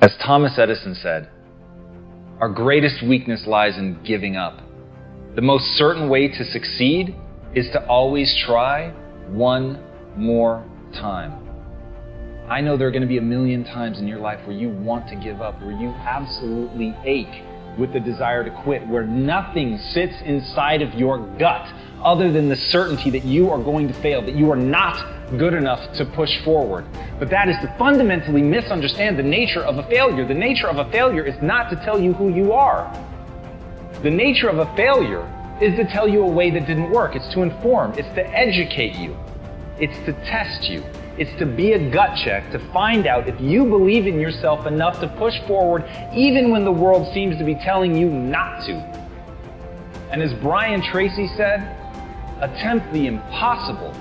As Thomas Edison said, our greatest weakness lies in giving up. The most certain way to succeed is to always try one more time. I know there are going to be a million times in your life where you want to give up, where you absolutely ache with the desire to quit, where nothing sits inside of your gut other than the certainty that you are going to fail, that you are not good enough to push forward. But that is to fundamentally misunderstand the nature of a failure. The nature of a failure is not to tell you who you are. The nature of a failure is to tell you a way that didn't work. It's to inform. It's to educate you. It's to test you. It's to be a gut check to find out if you believe in yourself enough to push forward even when the world seems to be telling you not to. And as Brian Tracy said, attempt the impossible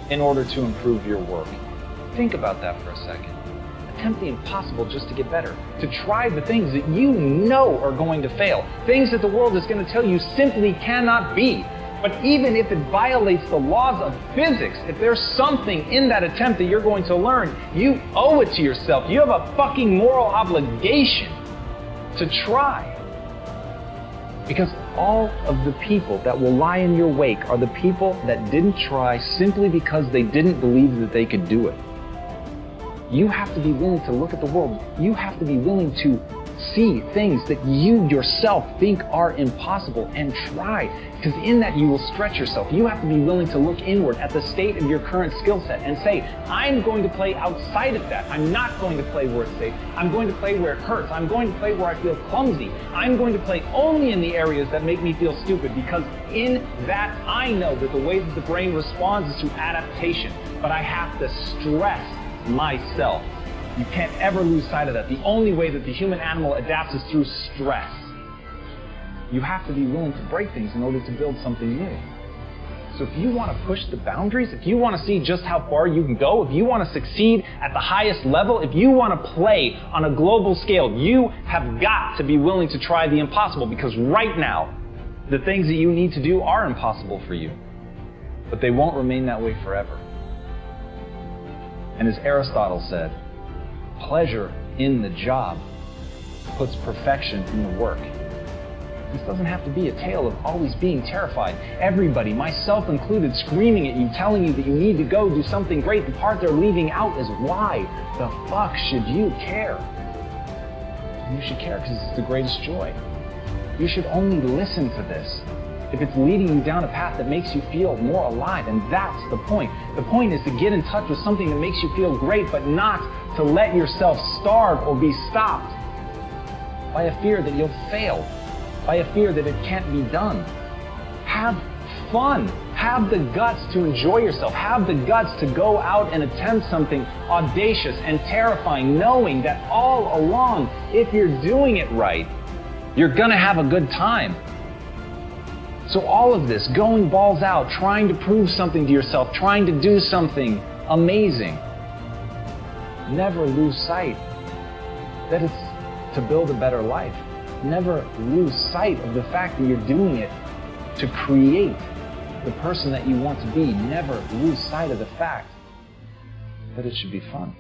in order to improve your work. Think about that for a second. Attempt the impossible just to get better. To try the things that you know are going to fail. Things that the world is going to tell you simply cannot be. But even if it violates the laws of physics, if there's something in that attempt that you're going to learn, you owe it to yourself. You have a fucking moral obligation to try. Because all of the people that will lie in your wake are the people that didn't try simply because they didn't believe that they could do it. You have to be willing to look at the world. You have to be willing to see things that you yourself think are impossible and try, because in that you will stretch yourself. You have to be willing to look inward at the state of your current skill set and say, I'm going to play outside of that. I'm not going to play where it's safe. I'm going to play where it hurts. I'm going to play where I feel clumsy. I'm going to play only in the areas that make me feel stupid, because in that I know that the way that the brain responds is through adaptation. But I have to stress myself. You can't ever lose sight of that. The only way that the human animal adapts is through stress. You have to be willing to break things in order to build something new. So if you want to push the boundaries, if you want to see just how far you can go, if you want to succeed at the highest level, if you want to play on a global scale, you have got to be willing to try the impossible, because right now, the things that you need to do are impossible for you. But they won't remain that way forever. And as Aristotle said, pleasure in the job puts perfection in the work. This doesn't have to be a tale of always being terrified. Everybody, myself included, screaming at you, telling you that you need to go do something great. The part they're leaving out is why the fuck should you care? You should care because it's the greatest joy. You should only listen to this if it's leading you down a path that makes you feel more alive, and that's the point. The point is to get in touch with something that makes you feel great, but not to let yourself starve or be stopped by a fear that you'll fail, by a fear that it can't be done. Have fun. Have the guts to enjoy yourself. Have the guts to go out and attempt something audacious and terrifying, knowing that all along, if you're doing it right, you're gonna have a good time. So all of this, going balls out, trying to prove something to yourself, trying to do something amazing, never lose sight that it's to build a better life. Never lose sight of the fact that you're doing it to create the person that you want to be. Never lose sight of the fact that it should be fun.